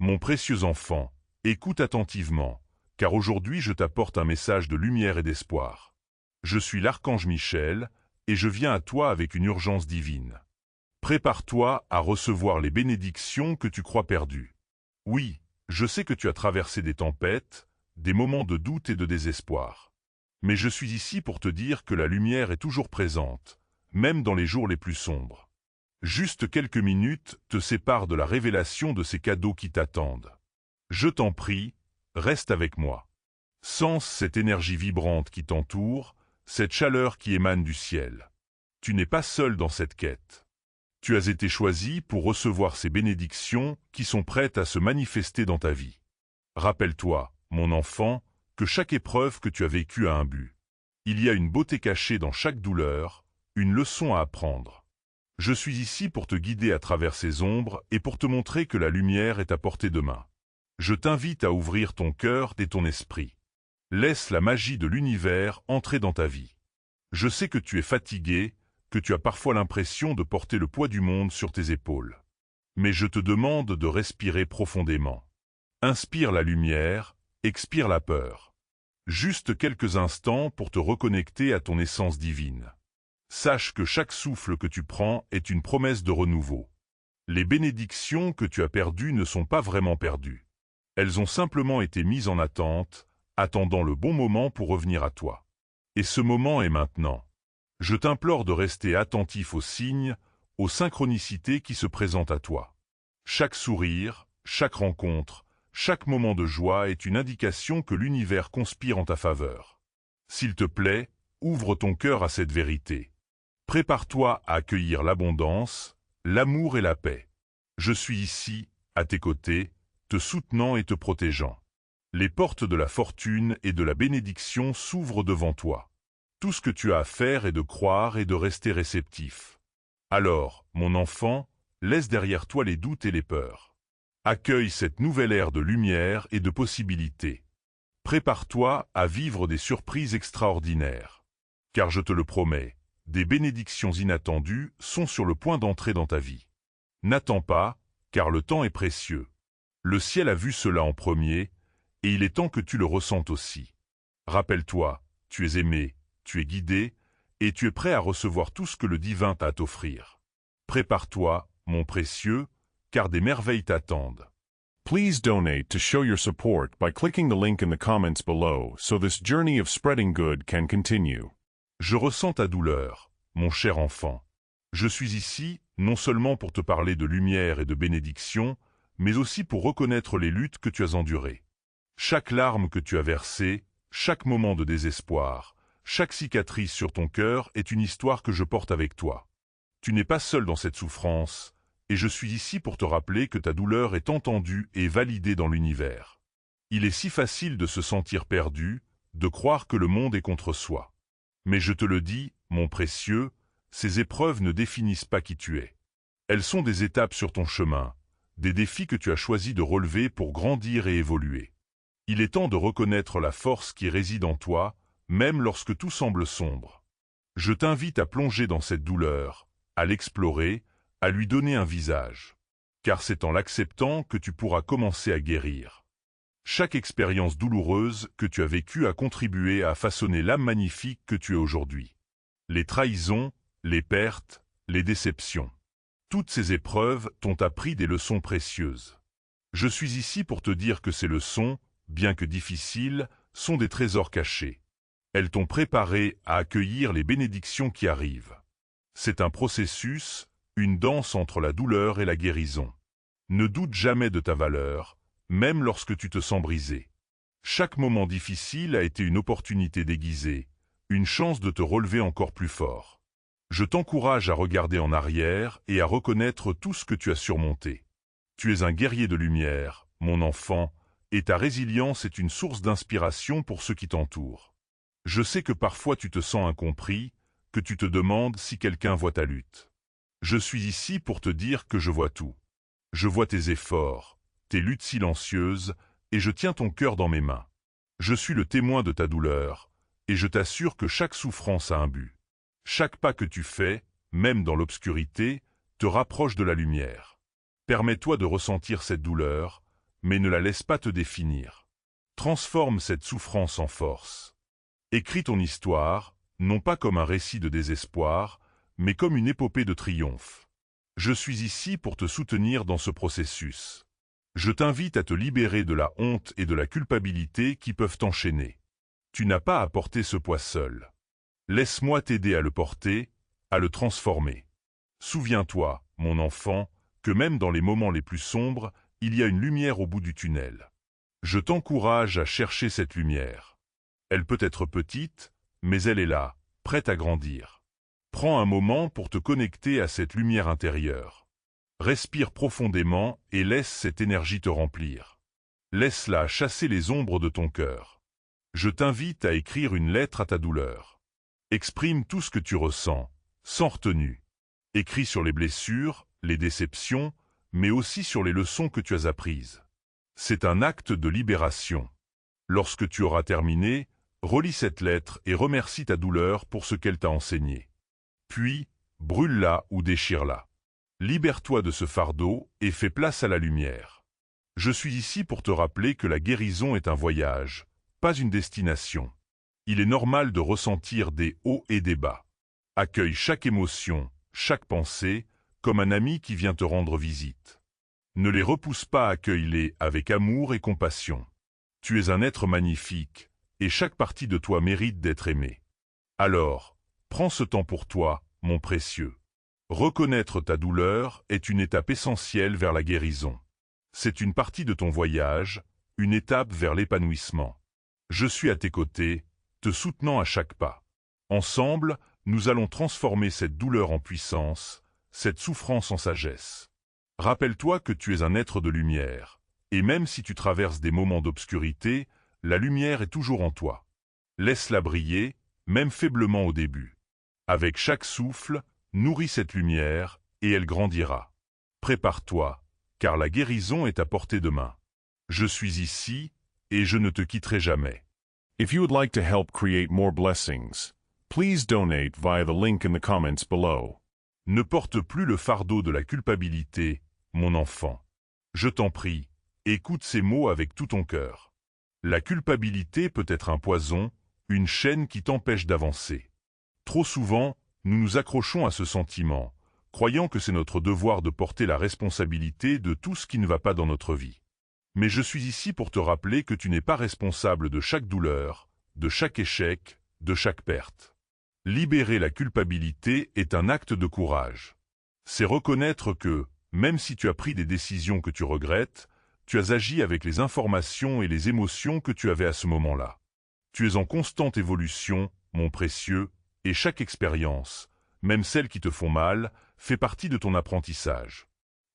Mon précieux enfant, écoute attentivement, car aujourd'hui je t'apporte un message de lumière et d'espoir. Je suis l'archange Michel, et je viens à toi avec une urgence divine. Prépare-toi à recevoir les bénédictions que tu crois perdues. Oui, je sais que tu as traversé des tempêtes, des moments de doute et de désespoir. Mais je suis ici pour te dire que la lumière est toujours présente, même dans les jours les plus sombres. Juste quelques minutes te séparent de la révélation de ces cadeaux qui t'attendent. Je t'en prie, reste avec moi. Sens cette énergie vibrante qui t'entoure, cette chaleur qui émane du ciel. Tu n'es pas seul dans cette quête. Tu as été choisi pour recevoir ces bénédictions qui sont prêtes à se manifester dans ta vie. Rappelle-toi, mon enfant, que chaque épreuve que tu as vécue a un but. Il y a une beauté cachée dans chaque douleur, une leçon à apprendre. Je suis ici pour te guider à travers ces ombres et pour te montrer que la lumière est à portée de main. Je t'invite à ouvrir ton cœur et ton esprit. Laisse la magie de l'univers entrer dans ta vie. Je sais que tu es fatigué, que tu as parfois l'impression de porter le poids du monde sur tes épaules. Mais je te demande de respirer profondément. Inspire la lumière, expire la peur. Juste quelques instants pour te reconnecter à ton essence divine. Sache que chaque souffle que tu prends est une promesse de renouveau. Les bénédictions que tu as perdues ne sont pas vraiment perdues. Elles ont simplement été mises en attente, attendant le bon moment pour revenir à toi. Et ce moment est maintenant. Je t'implore de rester attentif aux signes, aux synchronicités qui se présentent à toi. Chaque sourire, chaque rencontre, chaque moment de joie est une indication que l'univers conspire en ta faveur. S'il te plaît, ouvre ton cœur à cette vérité. Prépare-toi à accueillir l'abondance, l'amour et la paix. Je suis ici, à tes côtés, te soutenant et te protégeant. Les portes de la fortune et de la bénédiction s'ouvrent devant toi. Tout ce que tu as à faire est de croire et de rester réceptif. Alors, mon enfant, laisse derrière toi les doutes et les peurs. Accueille cette nouvelle ère de lumière et de possibilités. Prépare-toi à vivre des surprises extraordinaires. Car je te le promets, des bénédictions inattendues sont sur le point d'entrer dans ta vie. N'attends pas, car le temps est précieux. Le ciel a vu cela en premier, et il est temps que tu le ressentes aussi. Rappelle-toi, tu es aimé, tu es guidé, et tu es prêt à recevoir tout ce que le divin t'a à t'offrir. Prépare-toi, mon précieux, car des merveilles t'attendent. Please donate to show your support by clicking the link in the comments below so this journey of spreading good can continue. Je ressens ta douleur, mon cher enfant. Je suis ici, non seulement pour te parler de lumière et de bénédiction, mais aussi pour reconnaître les luttes que tu as endurées. Chaque larme que tu as versée, chaque moment de désespoir, chaque cicatrice sur ton cœur est une histoire que je porte avec toi. Tu n'es pas seul dans cette souffrance, et je suis ici pour te rappeler que ta douleur est entendue et validée dans l'univers. Il est si facile de se sentir perdu, de croire que le monde est contre soi. Mais je te le dis, mon précieux, ces épreuves ne définissent pas qui tu es. Elles sont des étapes sur ton chemin, des défis que tu as choisi de relever pour grandir et évoluer. Il est temps de reconnaître la force qui réside en toi, même lorsque tout semble sombre. Je t'invite à plonger dans cette douleur, à l'explorer, à lui donner un visage. Car c'est en l'acceptant que tu pourras commencer à guérir. Chaque expérience douloureuse que tu as vécue a contribué à façonner l'âme magnifique que tu es aujourd'hui. Les trahisons, les pertes, les déceptions. Toutes ces épreuves t'ont appris des leçons précieuses. Je suis ici pour te dire que ces leçons, bien que difficiles, sont des trésors cachés. Elles t'ont préparé à accueillir les bénédictions qui arrivent. C'est un processus, une danse entre la douleur et la guérison. Ne doute jamais de ta valeur, même lorsque tu te sens brisé. Chaque moment difficile a été une opportunité déguisée, une chance de te relever encore plus fort. Je t'encourage à regarder en arrière et à reconnaître tout ce que tu as surmonté. Tu es un guerrier de lumière, mon enfant, et ta résilience est une source d'inspiration pour ceux qui t'entourent. Je sais que parfois tu te sens incompris, que tu te demandes si quelqu'un voit ta lutte. Je suis ici pour te dire que je vois tout. Je vois tes efforts, tes luttes silencieuses, et je tiens ton cœur dans mes mains. Je suis le témoin de ta douleur, et je t'assure que chaque souffrance a un but. Chaque pas que tu fais, même dans l'obscurité, te rapproche de la lumière. Permets-toi de ressentir cette douleur, mais ne la laisse pas te définir. Transforme cette souffrance en force. Écris ton histoire, non pas comme un récit de désespoir, mais comme une épopée de triomphe. Je suis ici pour te soutenir dans ce processus. Je t'invite à te libérer de la honte et de la culpabilité qui peuvent t'enchaîner. Tu n'as pas à porter ce poids seul. Laisse-moi t'aider à le porter, à le transformer. Souviens-toi, mon enfant, que même dans les moments les plus sombres, il y a une lumière au bout du tunnel. Je t'encourage à chercher cette lumière. Elle peut être petite, mais elle est là, prête à grandir. Prends un moment pour te connecter à cette lumière intérieure. Respire profondément et laisse cette énergie te remplir. Laisse-la chasser les ombres de ton cœur. Je t'invite à écrire une lettre à ta douleur. Exprime tout ce que tu ressens, sans retenue. Écris sur les blessures, les déceptions, mais aussi sur les leçons que tu as apprises. C'est un acte de libération. Lorsque tu auras terminé, relis cette lettre et remercie ta douleur pour ce qu'elle t'a enseigné. Puis, brûle-la ou déchire-la. Libère-toi de ce fardeau et fais place à la lumière. Je suis ici pour te rappeler que la guérison est un voyage, pas une destination. Il est normal de ressentir des hauts et des bas. Accueille chaque émotion, chaque pensée, comme un ami qui vient te rendre visite. Ne les repousse pas, accueille-les avec amour et compassion. Tu es un être magnifique, et chaque partie de toi mérite d'être aimée. Alors, prends ce temps pour toi, mon précieux. Reconnaître ta douleur est une étape essentielle vers la guérison. C'est une partie de ton voyage, une étape vers l'épanouissement. Je suis à tes côtés, te soutenant à chaque pas. Ensemble, nous allons transformer cette douleur en puissance, cette souffrance en sagesse. Rappelle-toi que tu es un être de lumière, et même si tu traverses des moments d'obscurité, la lumière est toujours en toi. Laisse-la briller, même faiblement au début. Avec chaque souffle, nourris cette lumière, et elle grandira. Prépare-toi, car la guérison est à portée de main. Je suis ici, et je ne te quitterai jamais. If you would like to help create more blessings, please donate via the link in the comments below. Ne porte plus le fardeau de la culpabilité, mon enfant. Je t'en prie, écoute ces mots avec tout ton cœur. La culpabilité peut être un poison, une chaîne qui t'empêche d'avancer. Trop souvent, nous nous accrochons à ce sentiment, croyant que c'est notre devoir de porter la responsabilité de tout ce qui ne va pas dans notre vie. Mais je suis ici pour te rappeler que tu n'es pas responsable de chaque douleur, de chaque échec, de chaque perte. Libérer la culpabilité est un acte de courage. C'est reconnaître que, même si tu as pris des décisions que tu regrettes, tu as agi avec les informations et les émotions que tu avais à ce moment-là. Tu es en constante évolution, mon précieux, et chaque expérience, même celles qui te font mal, fait partie de ton apprentissage.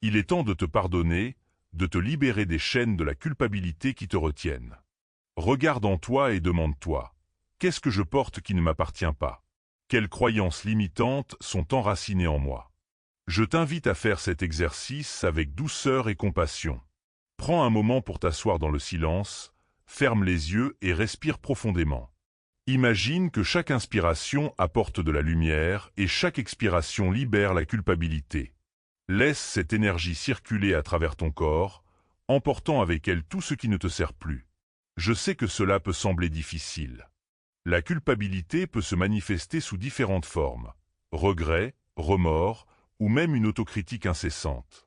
Il est temps de te pardonner, de te libérer des chaînes de la culpabilité qui te retiennent. Regarde en toi et demande-toi, qu'est-ce que je porte qui ne m'appartient pas? Quelles croyances limitantes sont enracinées en moi? Je t'invite à faire cet exercice avec douceur et compassion. Prends un moment pour t'asseoir dans le silence, ferme les yeux et respire profondément. Imagine que chaque inspiration apporte de la lumière et chaque expiration libère la culpabilité. Laisse cette énergie circuler à travers ton corps, emportant avec elle tout ce qui ne te sert plus. Je sais que cela peut sembler difficile. La culpabilité peut se manifester sous différentes formes, regrets, remords ou même une autocritique incessante.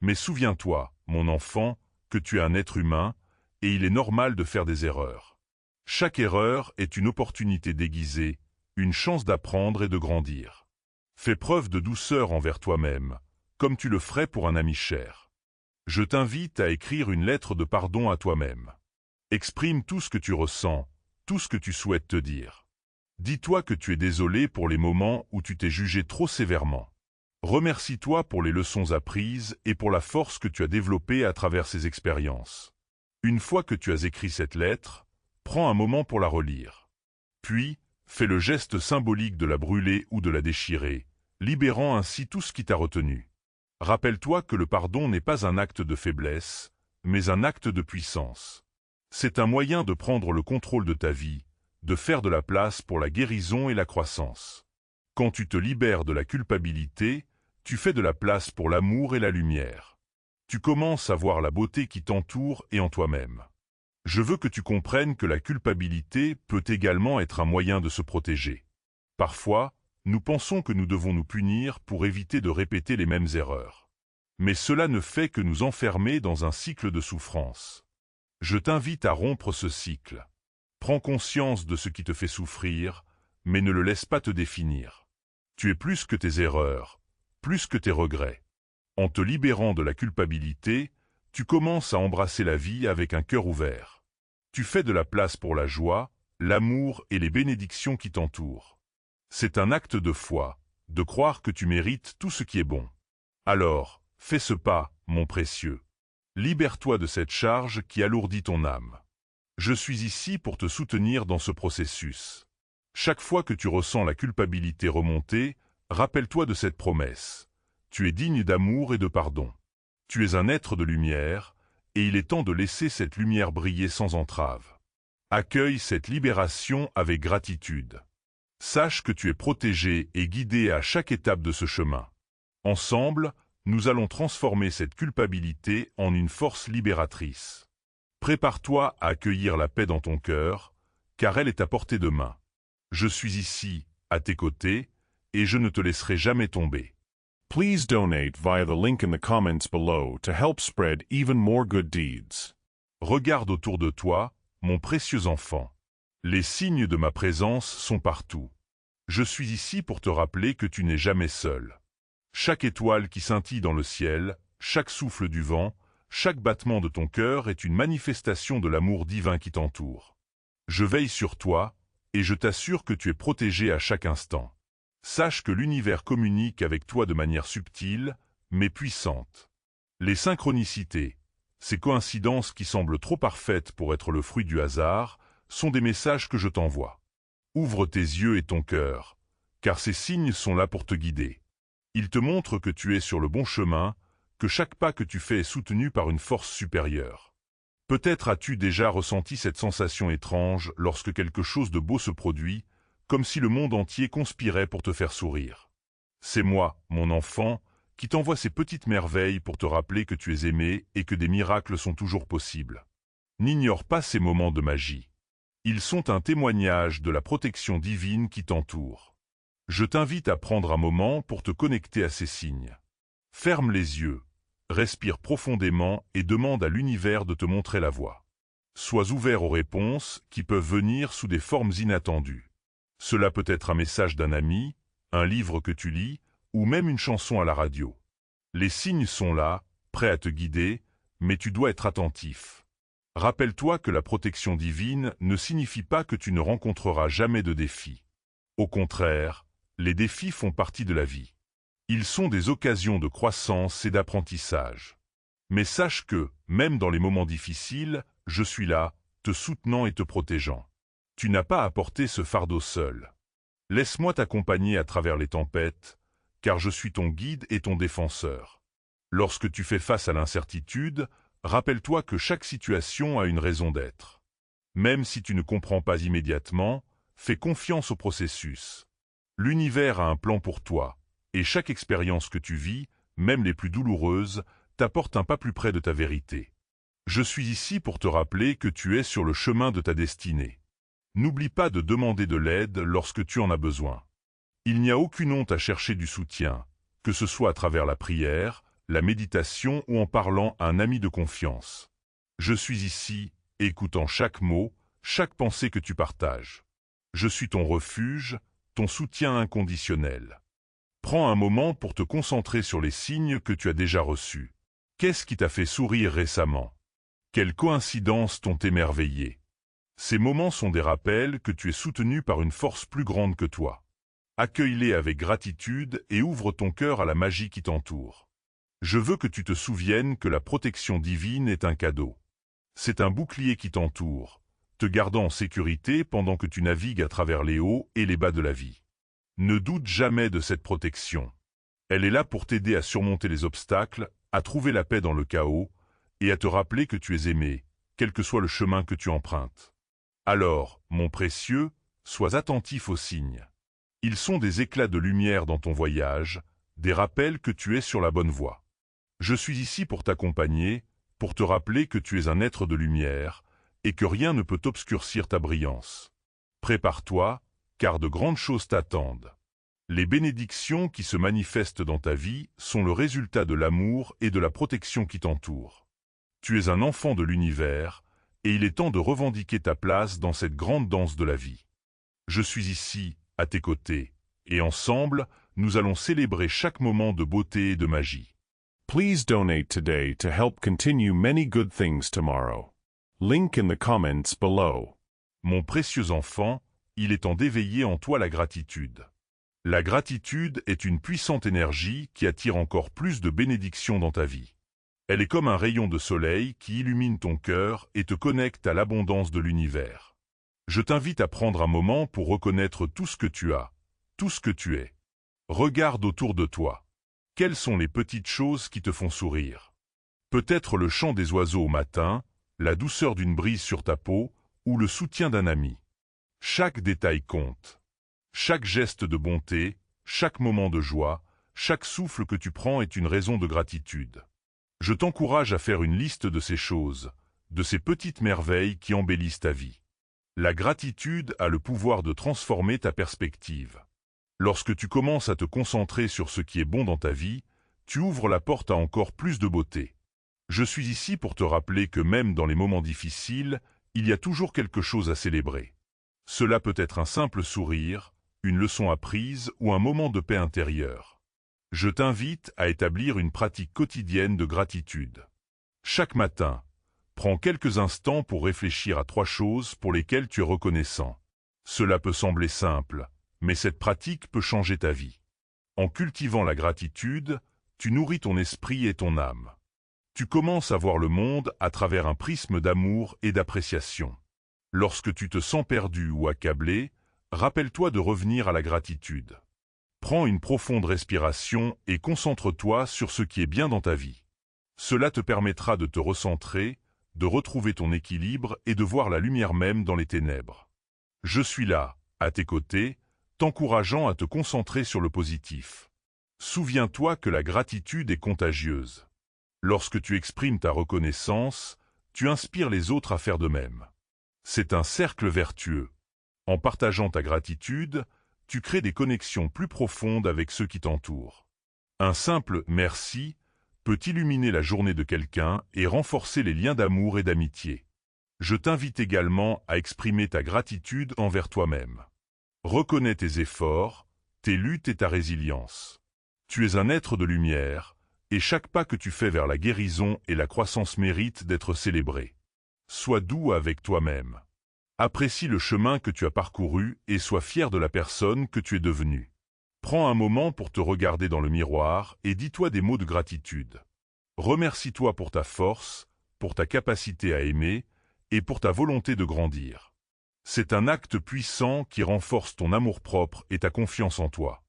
Mais souviens-toi, mon enfant, que tu es un être humain et il est normal de faire des erreurs. Chaque erreur est une opportunité déguisée, une chance d'apprendre et de grandir. Fais preuve de douceur envers toi-même, comme tu le ferais pour un ami cher. Je t'invite à écrire une lettre de pardon à toi-même. Exprime tout ce que tu ressens, tout ce que tu souhaites te dire. Dis-toi que tu es désolé pour les moments où tu t'es jugé trop sévèrement. Remercie-toi pour les leçons apprises et pour la force que tu as développée à travers ces expériences. Une fois que tu as écrit cette lettre, prends un moment pour la relire. Puis, fais le geste symbolique de la brûler ou de la déchirer, libérant ainsi tout ce qui t'a retenu. Rappelle-toi que le pardon n'est pas un acte de faiblesse, mais un acte de puissance. C'est un moyen de prendre le contrôle de ta vie, de faire de la place pour la guérison et la croissance. Quand tu te libères de la culpabilité, tu fais de la place pour l'amour et la lumière. Tu commences à voir la beauté qui t'entoure et en toi-même. Je veux que tu comprennes que la culpabilité peut également être un moyen de se protéger. Parfois, nous pensons que nous devons nous punir pour éviter de répéter les mêmes erreurs. Mais cela ne fait que nous enfermer dans un cycle de souffrance. Je t'invite à rompre ce cycle. Prends conscience de ce qui te fait souffrir, mais ne le laisse pas te définir. Tu es plus que tes erreurs, plus que tes regrets. En te libérant de la culpabilité, tu commences à embrasser la vie avec un cœur ouvert. Tu fais de la place pour la joie, l'amour et les bénédictions qui t'entourent. C'est un acte de foi, de croire que tu mérites tout ce qui est bon. Alors, fais ce pas, mon précieux. Libère-toi de cette charge qui alourdit ton âme. Je suis ici pour te soutenir dans ce processus. Chaque fois que tu ressens la culpabilité remonter, rappelle-toi de cette promesse. Tu es digne d'amour et de pardon. Tu es un être de lumière, et il est temps de laisser cette lumière briller sans entrave. Accueille cette libération avec gratitude. Sache que tu es protégé et guidé à chaque étape de ce chemin. Ensemble, nous allons transformer cette culpabilité en une force libératrice. Prépare-toi à accueillir la paix dans ton cœur, car elle est à portée de main. Je suis ici, à tes côtés, et je ne te laisserai jamais tomber. Please donate via the link in the comments below to help spread even more good deeds. Regarde autour de toi, mon précieux enfant. Les signes de ma présence sont partout. Je suis ici pour te rappeler que tu n'es jamais seul. Chaque étoile qui scintille dans le ciel, chaque souffle du vent, chaque battement de ton cœur est une manifestation de l'amour divin qui t'entoure. Je veille sur toi, et je t'assure que tu es protégé à chaque instant. Sache que l'univers communique avec toi de manière subtile, mais puissante. Les synchronicités, ces coïncidences qui semblent trop parfaites pour être le fruit du hasard, sont des messages que je t'envoie. Ouvre tes yeux et ton cœur, car ces signes sont là pour te guider. Ils te montrent que tu es sur le bon chemin, que chaque pas que tu fais est soutenu par une force supérieure. Peut-être as-tu déjà ressenti cette sensation étrange lorsque quelque chose de beau se produit, comme si le monde entier conspirait pour te faire sourire. C'est moi, mon enfant, qui t'envoie ces petites merveilles pour te rappeler que tu es aimé et que des miracles sont toujours possibles. N'ignore pas ces moments de magie. Ils sont un témoignage de la protection divine qui t'entoure. Je t'invite à prendre un moment pour te connecter à ces signes. Ferme les yeux, respire profondément et demande à l'univers de te montrer la voie. Sois ouvert aux réponses qui peuvent venir sous des formes inattendues. Cela peut être un message d'un ami, un livre que tu lis, ou même une chanson à la radio. Les signes sont là, prêts à te guider, mais tu dois être attentif. Rappelle-toi que la protection divine ne signifie pas que tu ne rencontreras jamais de défis. Au contraire, les défis font partie de la vie. Ils sont des occasions de croissance et d'apprentissage. Mais sache que, même dans les moments difficiles, je suis là, te soutenant et te protégeant. Tu n'as pas à porter ce fardeau seul. Laisse-moi t'accompagner à travers les tempêtes, car je suis ton guide et ton défenseur. Lorsque tu fais face à l'incertitude, rappelle-toi que chaque situation a une raison d'être. Même si tu ne comprends pas immédiatement, fais confiance au processus. L'univers a un plan pour toi, et chaque expérience que tu vis, même les plus douloureuses, t'apporte un pas plus près de ta vérité. Je suis ici pour te rappeler que tu es sur le chemin de ta destinée. N'oublie pas de demander de l'aide lorsque tu en as besoin. Il n'y a aucune honte à chercher du soutien, que ce soit à travers la prière, la méditation ou en parlant à un ami de confiance. Je suis ici, écoutant chaque mot, chaque pensée que tu partages. Je suis ton refuge, ton soutien inconditionnel. Prends un moment pour te concentrer sur les signes que tu as déjà reçus. Qu'est-ce qui t'a fait sourire récemment? Quelles coïncidences t'ont émerveillé? Ces moments sont des rappels que tu es soutenu par une force plus grande que toi. Accueille-les avec gratitude et ouvre ton cœur à la magie qui t'entoure. Je veux que tu te souviennes que la protection divine est un cadeau. C'est un bouclier qui t'entoure, te gardant en sécurité pendant que tu navigues à travers les hauts et les bas de la vie. Ne doute jamais de cette protection. Elle est là pour t'aider à surmonter les obstacles, à trouver la paix dans le chaos et à te rappeler que tu es aimé, quel que soit le chemin que tu empruntes. Alors, mon précieux, sois attentif aux signes. Ils sont des éclats de lumière dans ton voyage, des rappels que tu es sur la bonne voie. Je suis ici pour t'accompagner, pour te rappeler que tu es un être de lumière, et que rien ne peut obscurcir ta brillance. Prépare-toi, car de grandes choses t'attendent. Les bénédictions qui se manifestent dans ta vie sont le résultat de l'amour et de la protection qui t'entourent. Tu es un enfant de l'univers, et il est temps de revendiquer ta place dans cette grande danse de la vie. Je suis ici, à tes côtés, et ensemble, nous allons célébrer chaque moment de beauté et de magie. Please donate today to help continue many good things tomorrow. Link in the comments below. Mon précieux enfant, il est temps d'éveiller en toi la gratitude. La gratitude est une puissante énergie qui attire encore plus de bénédictions dans ta vie. Elle est comme un rayon de soleil qui illumine ton cœur et te connecte à l'abondance de l'univers. Je t'invite à prendre un moment pour reconnaître tout ce que tu as, tout ce que tu es. Regarde autour de toi. Quelles sont les petites choses qui te font sourire? Peut-être le chant des oiseaux au matin, la douceur d'une brise sur ta peau ou le soutien d'un ami. Chaque détail compte. Chaque geste de bonté, chaque moment de joie, chaque souffle que tu prends est une raison de gratitude. Je t'encourage à faire une liste de ces choses, de ces petites merveilles qui embellissent ta vie. La gratitude a le pouvoir de transformer ta perspective. Lorsque tu commences à te concentrer sur ce qui est bon dans ta vie, tu ouvres la porte à encore plus de beauté. Je suis ici pour te rappeler que même dans les moments difficiles, il y a toujours quelque chose à célébrer. Cela peut être un simple sourire, une leçon apprise ou un moment de paix intérieure. Je t'invite à établir une pratique quotidienne de gratitude. Chaque matin, prends quelques instants pour réfléchir à 3 choses pour lesquelles tu es reconnaissant. Cela peut sembler simple, mais cette pratique peut changer ta vie. En cultivant la gratitude, tu nourris ton esprit et ton âme. Tu commences à voir le monde à travers un prisme d'amour et d'appréciation. Lorsque tu te sens perdu ou accablé, rappelle-toi de revenir à la gratitude. Prends une profonde respiration et concentre-toi sur ce qui est bien dans ta vie. Cela te permettra de te recentrer, de retrouver ton équilibre et de voir la lumière même dans les ténèbres. Je suis là, à tes côtés, t'encourageant à te concentrer sur le positif. Souviens-toi que la gratitude est contagieuse. Lorsque tu exprimes ta reconnaissance, tu inspires les autres à faire de même. C'est un cercle vertueux. En partageant ta gratitude, tu crées des connexions plus profondes avec ceux qui t'entourent. Un simple « merci » peut illuminer la journée de quelqu'un et renforcer les liens d'amour et d'amitié. Je t'invite également à exprimer ta gratitude envers toi-même. Reconnais tes efforts, tes luttes et ta résilience. Tu es un être de lumière, et chaque pas que tu fais vers la guérison et la croissance mérite d'être célébré. Sois doux avec toi-même. Apprécie le chemin que tu as parcouru et sois fier de la personne que tu es devenue. Prends un moment pour te regarder dans le miroir et dis-toi des mots de gratitude. Remercie-toi pour ta force, pour ta capacité à aimer et pour ta volonté de grandir. C'est un acte puissant qui renforce ton amour-propre et ta confiance en toi.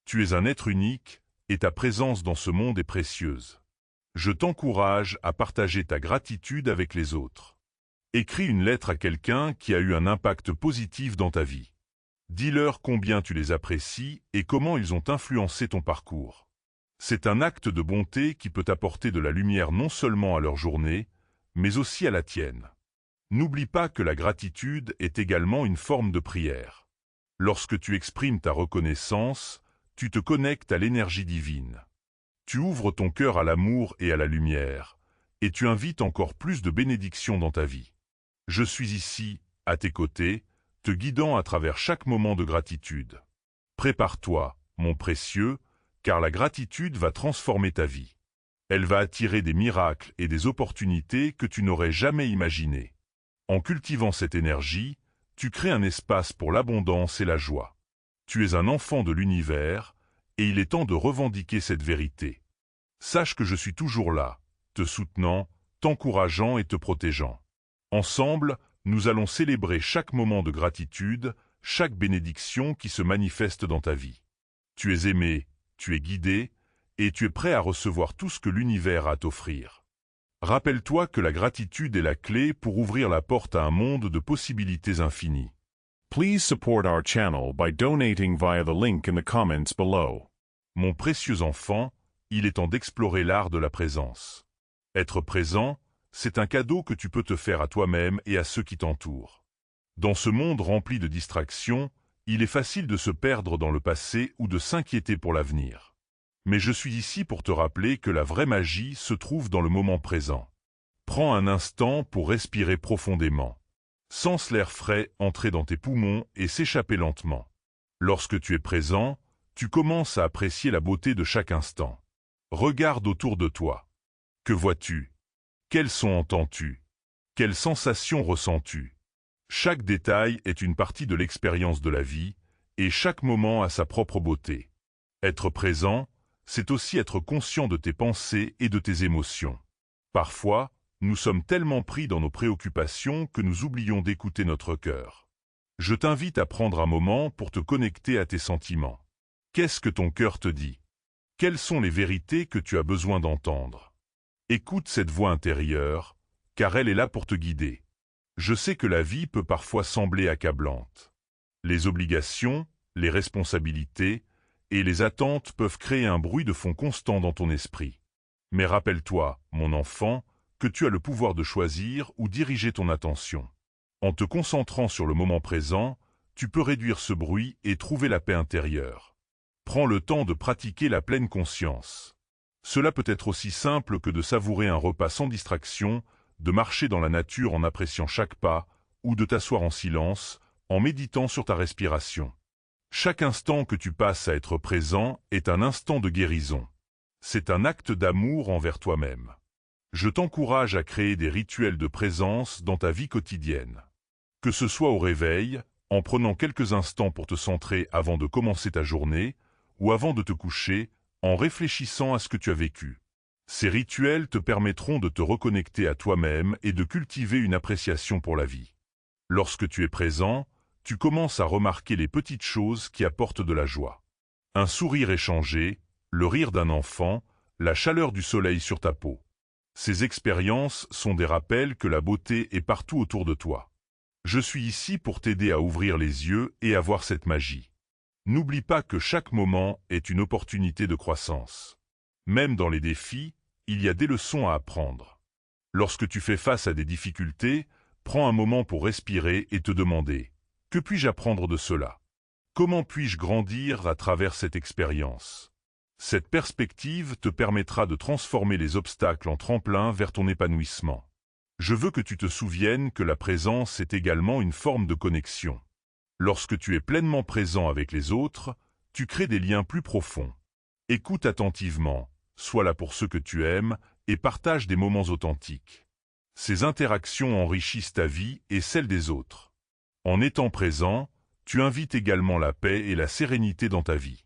Tu es un être unique et ta présence dans ce monde est précieuse. Je t'encourage à partager ta gratitude avec les autres. Écris une lettre à quelqu'un qui a eu un impact positif dans ta vie. Dis-leur combien tu les apprécies et comment ils ont influencé ton parcours. C'est un acte de bonté qui peut apporter de la lumière non seulement à leur journée, mais aussi à la tienne. N'oublie pas que la gratitude est également une forme de prière. Lorsque tu exprimes ta reconnaissance, tu te connectes à l'énergie divine. Tu ouvres ton cœur à l'amour et à la lumière, et tu invites encore plus de bénédictions dans ta vie. Je suis ici, à tes côtés, te guidant à travers chaque moment de gratitude. Prépare-toi, mon précieux, car la gratitude va transformer ta vie. Elle va attirer des miracles et des opportunités que tu n'aurais jamais imaginées. En cultivant cette énergie, tu crées un espace pour l'abondance et la joie. Tu es un enfant de l'univers, et il est temps de revendiquer cette vérité. Sache que je suis toujours là, te soutenant, t'encourageant et te protégeant. Ensemble, nous allons célébrer chaque moment de gratitude, chaque bénédiction qui se manifeste dans ta vie. Tu es aimé, tu es guidé, et tu es prêt à recevoir tout ce que l'univers a à t'offrir. Rappelle-toi que la gratitude est la clé pour ouvrir la porte à un monde de possibilités infinies. Please support our channel by donating via the link in the comments below. Mon précieux enfant, il est temps d'explorer l'art de la présence. Être présent, c'est un cadeau que tu peux te faire à toi-même et à ceux qui t'entourent. Dans ce monde rempli de distractions, il est facile de se perdre dans le passé ou de s'inquiéter pour l'avenir. Mais je suis ici pour te rappeler que la vraie magie se trouve dans le moment présent. Prends un instant pour respirer profondément. Sens l'air frais entrer dans tes poumons et s'échapper lentement. Lorsque tu es présent, tu commences à apprécier la beauté de chaque instant. Regarde autour de toi. Que vois-tu? Quels sons entends-tu? Quelles sensations ressens-tu? Chaque détail est une partie de l'expérience de la vie, et chaque moment a sa propre beauté. Être présent, c'est aussi être conscient de tes pensées et de tes émotions. Parfois, nous sommes tellement pris dans nos préoccupations que nous oublions d'écouter notre cœur. Je t'invite à prendre un moment pour te connecter à tes sentiments. Qu'est-ce que ton cœur te dit? Quelles sont les vérités que tu as besoin d'entendre? Écoute cette voix intérieure, car elle est là pour te guider. Je sais que la vie peut parfois sembler accablante. Les obligations, les responsabilités et les attentes peuvent créer un bruit de fond constant dans ton esprit. Mais rappelle-toi, mon enfant, que tu as le pouvoir de choisir où diriger ton attention. En te concentrant sur le moment présent, tu peux réduire ce bruit et trouver la paix intérieure. Prends le temps de pratiquer la pleine conscience. Cela peut être aussi simple que de savourer un repas sans distraction, de marcher dans la nature en appréciant chaque pas, ou de t'asseoir en silence, en méditant sur ta respiration. Chaque instant que tu passes à être présent est un instant de guérison. C'est un acte d'amour envers toi-même. Je t'encourage à créer des rituels de présence dans ta vie quotidienne. Que ce soit au réveil, en prenant quelques instants pour te centrer avant de commencer ta journée, ou avant de te coucher, en réfléchissant à ce que tu as vécu. Ces rituels te permettront de te reconnecter à toi-même et de cultiver une appréciation pour la vie. Lorsque tu es présent, tu commences à remarquer les petites choses qui apportent de la joie. Un sourire échangé, le rire d'un enfant, la chaleur du soleil sur ta peau. Ces expériences sont des rappels que la beauté est partout autour de toi. Je suis ici pour t'aider à ouvrir les yeux et à voir cette magie. N'oublie pas que chaque moment est une opportunité de croissance. Même dans les défis, il y a des leçons à apprendre. Lorsque tu fais face à des difficultés, prends un moment pour respirer et te demander « Que puis-je apprendre de cela? Comment puis-je grandir à travers cette expérience ?» Cette perspective te permettra de transformer les obstacles en tremplin vers ton épanouissement. Je veux que tu te souviennes que la présence est également une forme de connexion. Lorsque tu es pleinement présent avec les autres, tu crées des liens plus profonds. Écoute attentivement, sois là pour ceux que tu aimes et partage des moments authentiques. Ces interactions enrichissent ta vie et celle des autres. En étant présent, tu invites également la paix et la sérénité dans ta vie.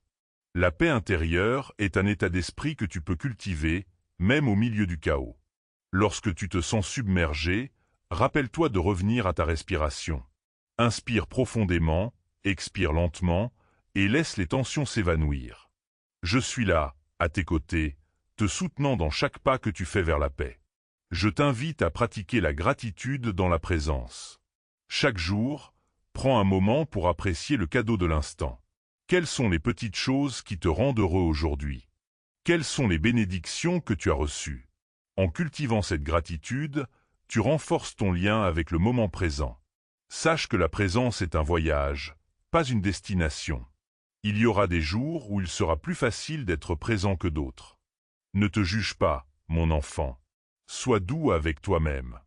La paix intérieure est un état d'esprit que tu peux cultiver, même au milieu du chaos. Lorsque tu te sens submergé, rappelle-toi de revenir à ta respiration. Inspire profondément, expire lentement, et laisse les tensions s'évanouir. Je suis là, à tes côtés, te soutenant dans chaque pas que tu fais vers la paix. Je t'invite à pratiquer la gratitude dans la présence. Chaque jour, prends un moment pour apprécier le cadeau de l'instant. Quelles sont les petites choses qui te rendent heureux aujourd'hui? Quelles sont les bénédictions que tu as reçues? En cultivant cette gratitude, tu renforces ton lien avec le moment présent. Sache que la présence est un voyage, pas une destination. Il y aura des jours où il sera plus facile d'être présent que d'autres. Ne te juge pas, mon enfant. Sois doux avec toi-même.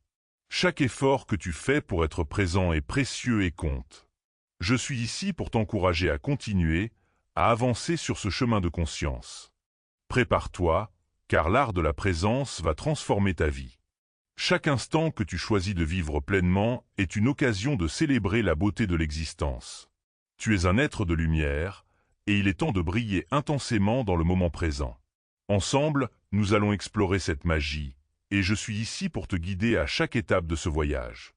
Chaque effort que tu fais pour être présent est précieux et compte. Je suis ici pour t'encourager à continuer, à avancer sur ce chemin de conscience. Prépare-toi, car l'art de la présence va transformer ta vie. Chaque instant que tu choisis de vivre pleinement est une occasion de célébrer la beauté de l'existence. Tu es un être de lumière, et il est temps de briller intensément dans le moment présent. Ensemble, nous allons explorer cette magie, et je suis ici pour te guider à chaque étape de ce voyage.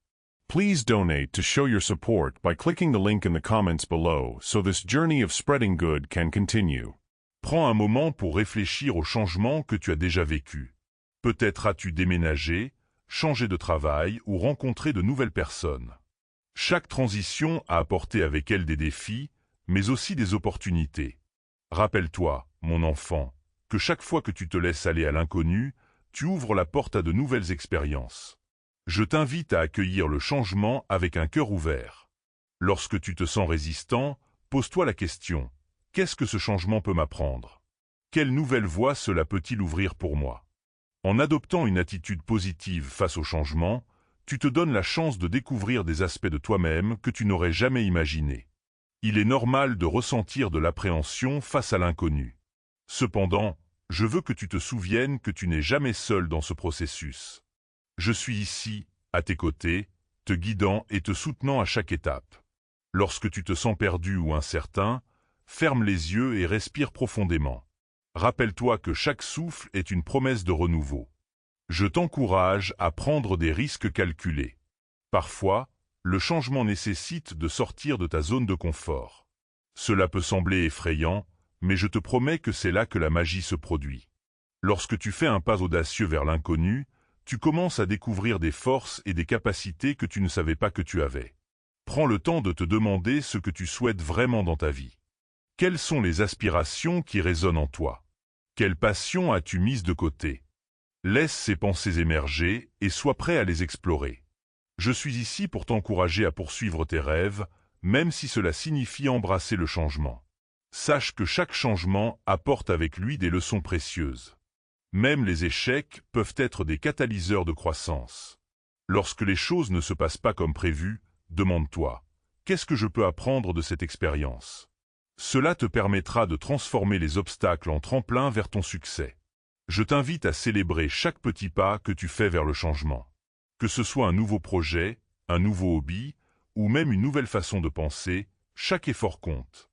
Please donate to show your support by clicking the link in the comments below so this journey of spreading good can continue. Prends un moment pour réfléchir aux changements que tu as déjà vécus. Peut-être as-tu déménagé, changé de travail ou rencontré de nouvelles personnes. Chaque transition a apporté avec elle des défis, mais aussi des opportunités. Rappelle-toi, mon enfant, que chaque fois que tu te laisses aller à l'inconnu, tu ouvres la porte à de nouvelles expériences. Je t'invite à accueillir le changement avec un cœur ouvert. Lorsque tu te sens résistant, pose-toi la question, qu'est-ce que ce changement peut m'apprendre? Quelle nouvelle voie cela peut-il ouvrir pour moi? En adoptant une attitude positive face au changement, tu te donnes la chance de découvrir des aspects de toi-même que tu n'aurais jamais imaginés. Il est normal de ressentir de l'appréhension face à l'inconnu. Cependant, je veux que tu te souviennes que tu n'es jamais seul dans ce processus. Je suis ici, à tes côtés, te guidant et te soutenant à chaque étape. Lorsque tu te sens perdu ou incertain, ferme les yeux et respire profondément. Rappelle-toi que chaque souffle est une promesse de renouveau. Je t'encourage à prendre des risques calculés. Parfois, le changement nécessite de sortir de ta zone de confort. Cela peut sembler effrayant, mais je te promets que c'est là que la magie se produit. Lorsque tu fais un pas audacieux vers l'inconnu, tu commences à découvrir des forces et des capacités que tu ne savais pas que tu avais. Prends le temps de te demander ce que tu souhaites vraiment dans ta vie. Quelles sont les aspirations qui résonnent en toi? Quelle passion as-tu mise de côté? Laisse ces pensées émerger et sois prêt à les explorer. Je suis ici pour t'encourager à poursuivre tes rêves, même si cela signifie embrasser le changement. Sache que chaque changement apporte avec lui des leçons précieuses. Même les échecs peuvent être des catalyseurs de croissance. Lorsque les choses ne se passent pas comme prévu, demande-toi, qu'est-ce que je peux apprendre de cette expérience? Cela te permettra de transformer les obstacles en tremplin vers ton succès. Je t'invite à célébrer chaque petit pas que tu fais vers le changement. Que ce soit un nouveau projet, un nouveau hobby, ou même une nouvelle façon de penser, chaque effort compte.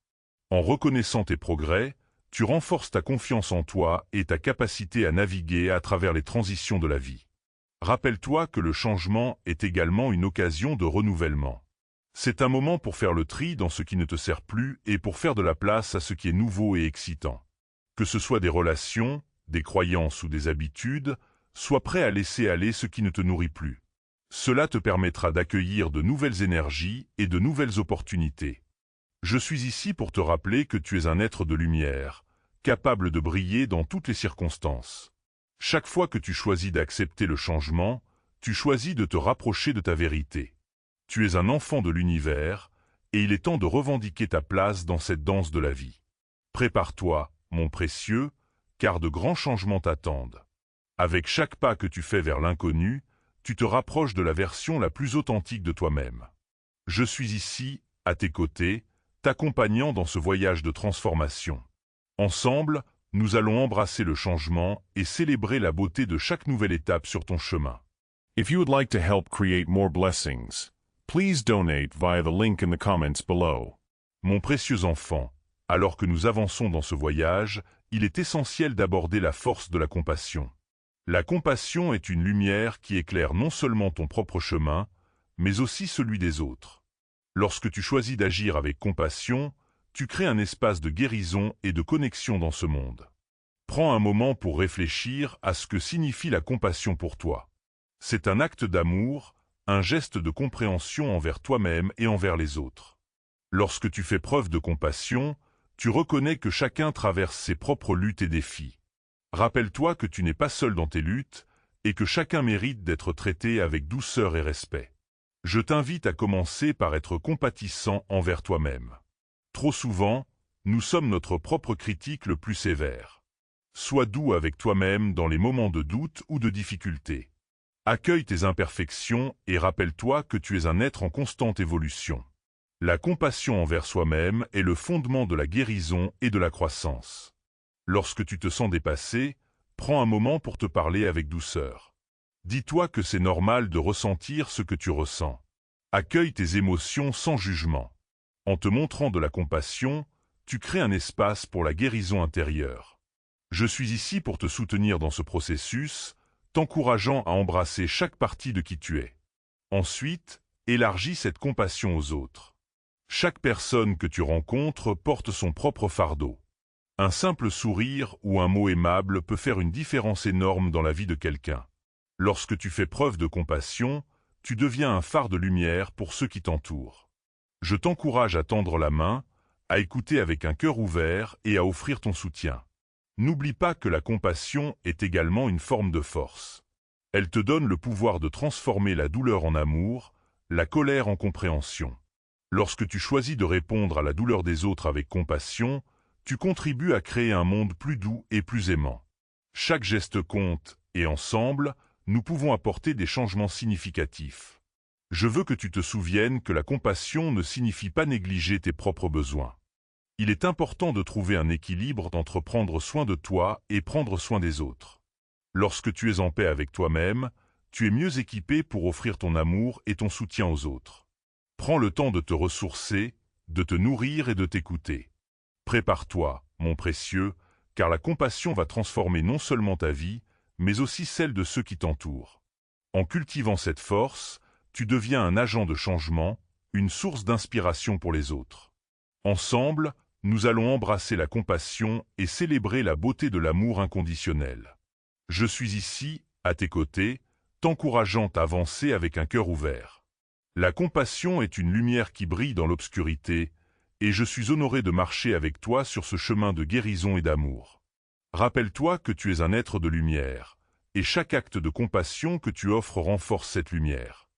En reconnaissant tes progrès, tu renforces ta confiance en toi et ta capacité à naviguer à travers les transitions de la vie. Rappelle-toi que le changement est également une occasion de renouvellement. C'est un moment pour faire le tri dans ce qui ne te sert plus et pour faire de la place à ce qui est nouveau et excitant. Que ce soit des relations, des croyances ou des habitudes, sois prêt à laisser aller ce qui ne te nourrit plus. Cela te permettra d'accueillir de nouvelles énergies et de nouvelles opportunités. Je suis ici pour te rappeler que tu es un être de lumière, capable de briller dans toutes les circonstances. Chaque fois que tu choisis d'accepter le changement, tu choisis de te rapprocher de ta vérité. Tu es un enfant de l'univers, et il est temps de revendiquer ta place dans cette danse de la vie. Prépare-toi, mon précieux, car de grands changements t'attendent. Avec chaque pas que tu fais vers l'inconnu, tu te rapproches de la version la plus authentique de toi-même. Je suis ici, à tes côtés, t'accompagnant dans ce voyage de transformation. Ensemble, nous allons embrasser le changement et célébrer la beauté de chaque nouvelle étape sur ton chemin. If you would like to help create more blessings, please donate via the link in the comments below. Mon précieux enfant, alors que nous avançons dans ce voyage, il est essentiel d'aborder la force de la compassion. La compassion est une lumière qui éclaire non seulement ton propre chemin, mais aussi celui des autres. Lorsque tu choisis d'agir avec compassion, tu crées un espace de guérison et de connexion dans ce monde. Prends un moment pour réfléchir à ce que signifie la compassion pour toi. C'est un acte d'amour, un geste de compréhension envers toi-même et envers les autres. Lorsque tu fais preuve de compassion, tu reconnais que chacun traverse ses propres luttes et défis. Rappelle-toi que tu n'es pas seul dans tes luttes et que chacun mérite d'être traité avec douceur et respect. Je t'invite à commencer par être compatissant envers toi-même. Trop souvent, nous sommes notre propre critique le plus sévère. Sois doux avec toi-même dans les moments de doute ou de difficulté. Accueille tes imperfections et rappelle-toi que tu es un être en constante évolution. La compassion envers soi-même est le fondement de la guérison et de la croissance. Lorsque tu te sens dépassé, prends un moment pour te parler avec douceur. Dis-toi que c'est normal de ressentir ce que tu ressens. Accueille tes émotions sans jugement. En te montrant de la compassion, tu crées un espace pour la guérison intérieure. Je suis ici pour te soutenir dans ce processus, t'encourageant à embrasser chaque partie de qui tu es. Ensuite, élargis cette compassion aux autres. Chaque personne que tu rencontres porte son propre fardeau. Un simple sourire ou un mot aimable peut faire une différence énorme dans la vie de quelqu'un. Lorsque tu fais preuve de compassion, tu deviens un phare de lumière pour ceux qui t'entourent. Je t'encourage à tendre la main, à écouter avec un cœur ouvert et à offrir ton soutien. N'oublie pas que la compassion est également une forme de force. Elle te donne le pouvoir de transformer la douleur en amour, la colère en compréhension. Lorsque tu choisis de répondre à la douleur des autres avec compassion, tu contribues à créer un monde plus doux et plus aimant. Chaque geste compte, et ensemble, nous pouvons apporter des changements significatifs. Je veux que tu te souviennes que la compassion ne signifie pas négliger tes propres besoins. Il est important de trouver un équilibre entre prendre soin de toi et prendre soin des autres. Lorsque tu es en paix avec toi-même, tu es mieux équipé pour offrir ton amour et ton soutien aux autres. Prends le temps de te ressourcer, de te nourrir et de t'écouter. Prépare-toi, mon précieux, car la compassion va transformer non seulement ta vie, mais aussi celle de ceux qui t'entourent. En cultivant cette force, tu deviens un agent de changement, une source d'inspiration pour les autres. Ensemble, nous allons embrasser la compassion et célébrer la beauté de l'amour inconditionnel. Je suis ici, à tes côtés, t'encourageant à avancer avec un cœur ouvert. La compassion est une lumière qui brille dans l'obscurité, et je suis honoré de marcher avec toi sur ce chemin de guérison et d'amour. Rappelle-toi que tu es un être de lumière, et chaque acte de compassion que tu offres renforce cette lumière.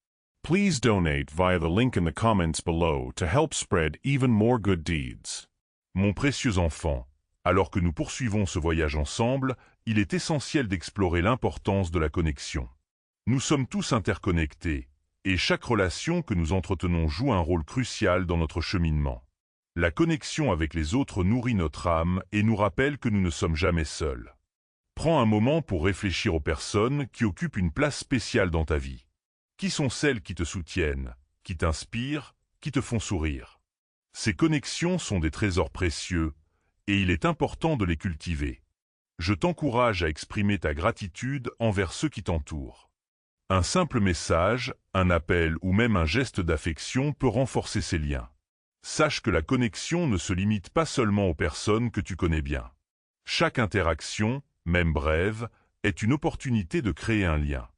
Please donate via the link in the comments below to help spread even more good deeds. Mon précieux enfant, alors que nous poursuivons ce voyage ensemble, il est essentiel d'explorer l'importance de la connexion. Nous sommes tous interconnectés, et chaque relation que nous entretenons joue un rôle crucial dans notre cheminement. La connexion avec les autres nourrit notre âme et nous rappelle que nous ne sommes jamais seuls. Prends un moment pour réfléchir aux personnes qui occupent une place spéciale dans ta vie. Qui sont celles qui te soutiennent, qui t'inspirent, qui te font sourire? Ces connexions sont des trésors précieux, et il est important de les cultiver. Je t'encourage à exprimer ta gratitude envers ceux qui t'entourent. Un simple message, un appel ou même un geste d'affection peut renforcer ces liens. Sache que la connexion ne se limite pas seulement aux personnes que tu connais bien. Chaque interaction, même brève, est une opportunité de créer un lien.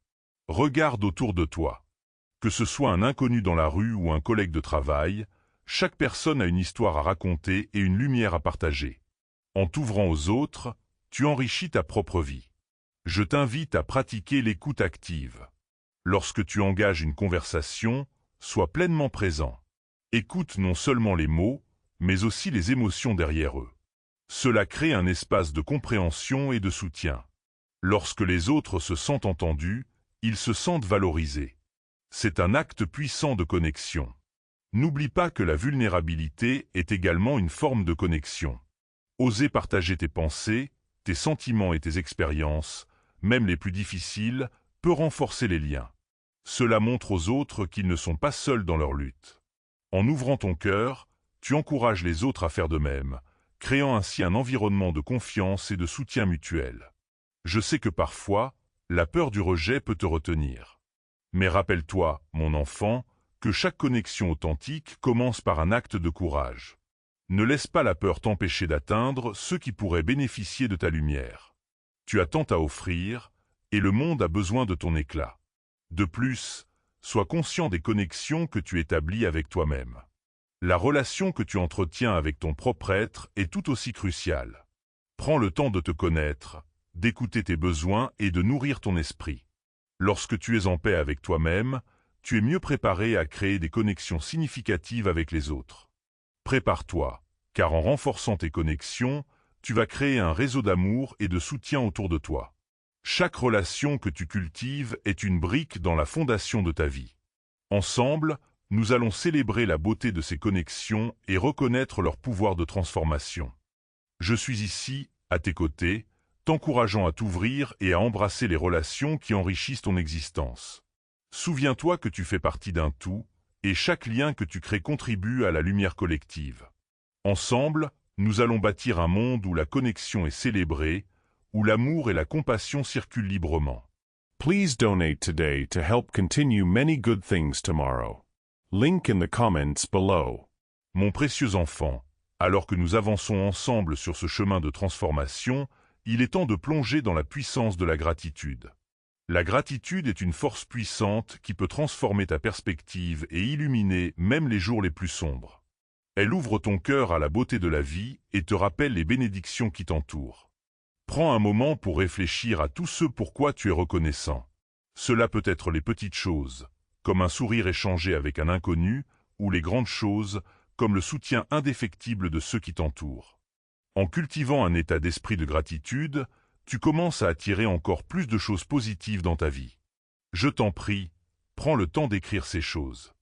Regarde autour de toi. Que ce soit un inconnu dans la rue ou un collègue de travail, chaque personne a une histoire à raconter et une lumière à partager. En t'ouvrant aux autres, tu enrichis ta propre vie. Je t'invite à pratiquer l'écoute active. Lorsque tu engages une conversation, sois pleinement présent. Écoute non seulement les mots, mais aussi les émotions derrière eux. Cela crée un espace de compréhension et de soutien. Lorsque les autres se sentent entendus, ils se sentent valorisés. C'est un acte puissant de connexion. N'oublie pas que la vulnérabilité est également une forme de connexion. Oser partager tes pensées, tes sentiments et tes expériences, même les plus difficiles, peut renforcer les liens. Cela montre aux autres qu'ils ne sont pas seuls dans leur lutte. En ouvrant ton cœur, tu encourages les autres à faire de même, créant ainsi un environnement de confiance et de soutien mutuel. Je sais que parfois, la peur du rejet peut te retenir. Mais rappelle-toi, mon enfant, que chaque connexion authentique commence par un acte de courage. Ne laisse pas la peur t'empêcher d'atteindre ceux qui pourraient bénéficier de ta lumière. Tu as tant à offrir, et le monde a besoin de ton éclat. De plus, sois conscient des connexions que tu établis avec toi-même. La relation que tu entretiens avec ton propre être est tout aussi cruciale. Prends le temps de te connaître, d'écouter tes besoins et de nourrir ton esprit. Lorsque tu es en paix avec toi-même, tu es mieux préparé à créer des connexions significatives avec les autres. Prépare-toi, car en renforçant tes connexions, tu vas créer un réseau d'amour et de soutien autour de toi. Chaque relation que tu cultives est une brique dans la fondation de ta vie. Ensemble, nous allons célébrer la beauté de ces connexions et reconnaître leur pouvoir de transformation. Je suis ici, à tes côtés, t'encourageant à t'ouvrir et à embrasser les relations qui enrichissent ton existence. Souviens-toi que tu fais partie d'un tout, et chaque lien que tu crées contribue à la lumière collective. Ensemble, nous allons bâtir un monde où la connexion est célébrée, où l'amour et la compassion circulent librement. Please donate today to help continue many good things tomorrow. Link in the comments below. Mon précieux enfant, alors que nous avançons ensemble sur ce chemin de transformation, il est temps de plonger dans la puissance de la gratitude. La gratitude est une force puissante qui peut transformer ta perspective et illuminer même les jours les plus sombres. Elle ouvre ton cœur à la beauté de la vie et te rappelle les bénédictions qui t'entourent. Prends un moment pour réfléchir à tout ce pourquoi tu es reconnaissant. Cela peut être les petites choses, comme un sourire échangé avec un inconnu, ou les grandes choses, comme le soutien indéfectible de ceux qui t'entourent. En cultivant un état d'esprit de gratitude, tu commences à attirer encore plus de choses positives dans ta vie. Je t'en prie, prends le temps d'écrire ces choses.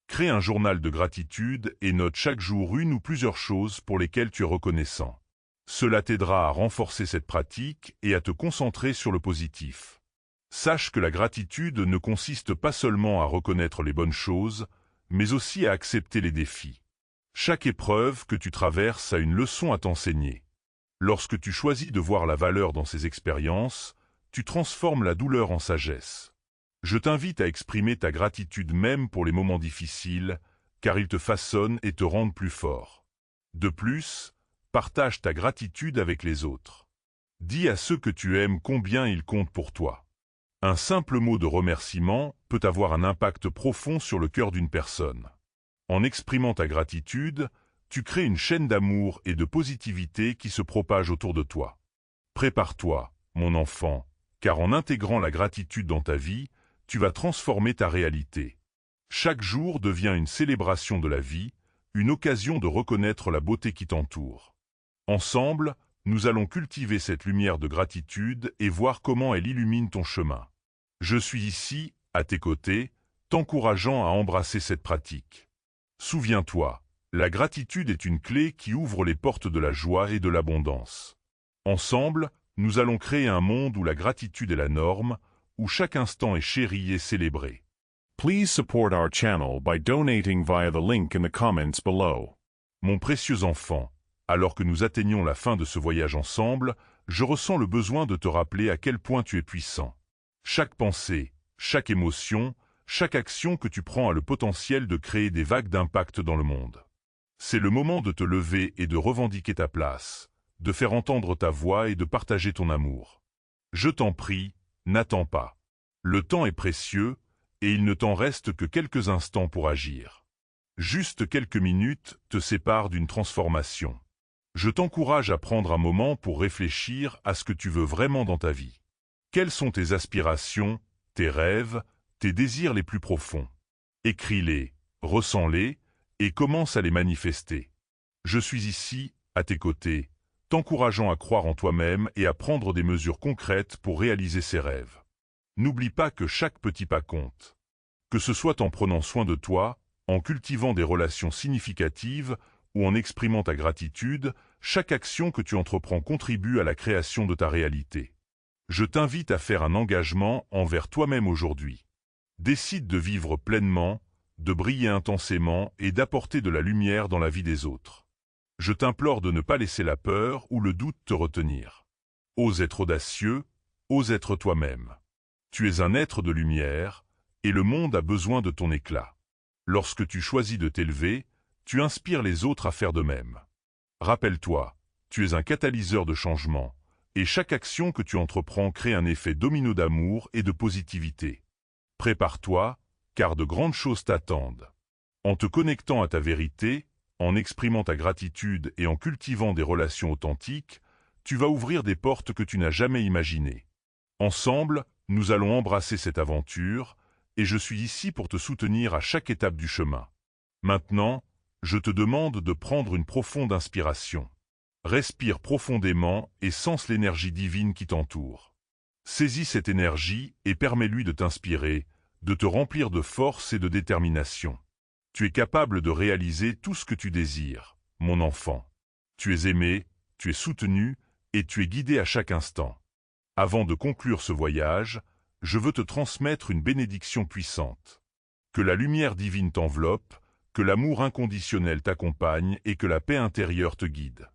Crée un journal de gratitude et note chaque jour une ou plusieurs choses pour lesquelles tu es reconnaissant. Cela t'aidera à renforcer cette pratique et à te concentrer sur le positif. Sache que la gratitude ne consiste pas seulement à reconnaître les bonnes choses, mais aussi à accepter les défis. Chaque épreuve que tu traverses a une leçon à t'enseigner. Lorsque tu choisis de voir la valeur dans ces expériences, tu transformes la douleur en sagesse. Je t'invite à exprimer ta gratitude même pour les moments difficiles, car ils te façonnent et te rendent plus fort. De plus, partage ta gratitude avec les autres. Dis à ceux que tu aimes combien ils comptent pour toi. Un simple mot de remerciement peut avoir un impact profond sur le cœur d'une personne. En exprimant ta gratitude, tu crées une chaîne d'amour et de positivité qui se propage autour de toi. Prépare-toi, mon enfant, car en intégrant la gratitude dans ta vie, tu vas transformer ta réalité. Chaque jour devient une célébration de la vie, une occasion de reconnaître la beauté qui t'entoure. Ensemble, nous allons cultiver cette lumière de gratitude et voir comment elle illumine ton chemin. Je suis ici, à tes côtés, t'encourageant à embrasser cette pratique. Souviens-toi, la gratitude est une clé qui ouvre les portes de la joie et de l'abondance. Ensemble, nous allons créer un monde où la gratitude est la norme, où chaque instant est chéri et célébré. Please support our channel by donating via the link in the comments below. Mon précieux enfant, alors que nous atteignons la fin de ce voyage ensemble, je ressens le besoin de te rappeler à quel point tu es puissant. Chaque pensée, chaque émotion, chaque action que tu prends a le potentiel de créer des vagues d'impact dans le monde. C'est le moment de te lever et de revendiquer ta place, de faire entendre ta voix et de partager ton amour. Je t'en prie, n'attends pas. Le temps est précieux, et il ne t'en reste que quelques instants pour agir. Juste quelques minutes te séparent d'une transformation. Je t'encourage à prendre un moment pour réfléchir à ce que tu veux vraiment dans ta vie. Quelles sont tes aspirations, tes rêves, tes désirs les plus profonds? Écris-les, ressens-les, et commence à les manifester. Je suis ici, à tes côtés, t'encourageant à croire en toi-même et à prendre des mesures concrètes pour réaliser ces rêves. N'oublie pas que chaque petit pas compte. Que ce soit en prenant soin de toi, en cultivant des relations significatives ou en exprimant ta gratitude, chaque action que tu entreprends contribue à la création de ta réalité. Je t'invite à faire un engagement envers toi-même aujourd'hui. Décide de vivre pleinement, de briller intensément et d'apporter de la lumière dans la vie des autres. Je t'implore de ne pas laisser la peur ou le doute te retenir. Ose être audacieux, ose être toi-même. Tu es un être de lumière, et le monde a besoin de ton éclat. Lorsque tu choisis de t'élever, tu inspires les autres à faire de même. Rappelle-toi, tu es un catalyseur de changement, et chaque action que tu entreprends crée un effet domino d'amour et de positivité. Prépare-toi, car de grandes choses t'attendent. En te connectant à ta vérité, en exprimant ta gratitude et en cultivant des relations authentiques, tu vas ouvrir des portes que tu n'as jamais imaginées. Ensemble, nous allons embrasser cette aventure, et je suis ici pour te soutenir à chaque étape du chemin. Maintenant, je te demande de prendre une profonde inspiration. Respire profondément et sens l'énergie divine qui t'entoure. Saisis cette énergie et permets-lui de t'inspirer, de te remplir de force et de détermination. Tu es capable de réaliser tout ce que tu désires, mon enfant. Tu es aimé, tu es soutenu et tu es guidé à chaque instant. Avant de conclure ce voyage, je veux te transmettre une bénédiction puissante. Que la lumière divine t'enveloppe, que l'amour inconditionnel t'accompagne et que la paix intérieure te guide.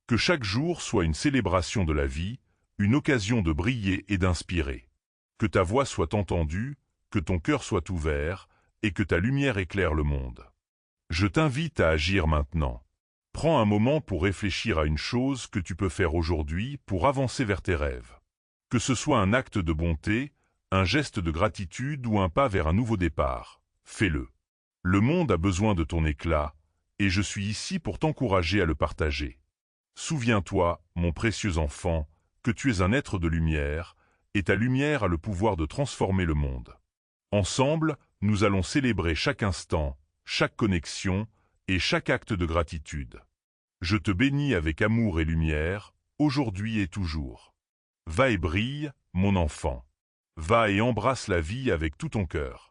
Que chaque jour soit une célébration de la vie, une occasion de briller et d'inspirer. Que ta voix soit entendue, que ton cœur soit ouvert et que ta lumière éclaire le monde. Je t'invite à agir maintenant. Prends un moment pour réfléchir à une chose que tu peux faire aujourd'hui pour avancer vers tes rêves. Que ce soit un acte de bonté, un geste de gratitude ou un pas vers un nouveau départ, fais-le. Le monde a besoin de ton éclat, et je suis ici pour t'encourager à le partager. Souviens-toi, mon précieux enfant, que tu es un être de lumière, et ta lumière a le pouvoir de transformer le monde. Ensemble, nous allons célébrer chaque instant, chaque connexion et chaque acte de gratitude. Je te bénis avec amour et lumière, aujourd'hui et toujours. Va et brille, mon enfant. Va et embrasse la vie avec tout ton cœur.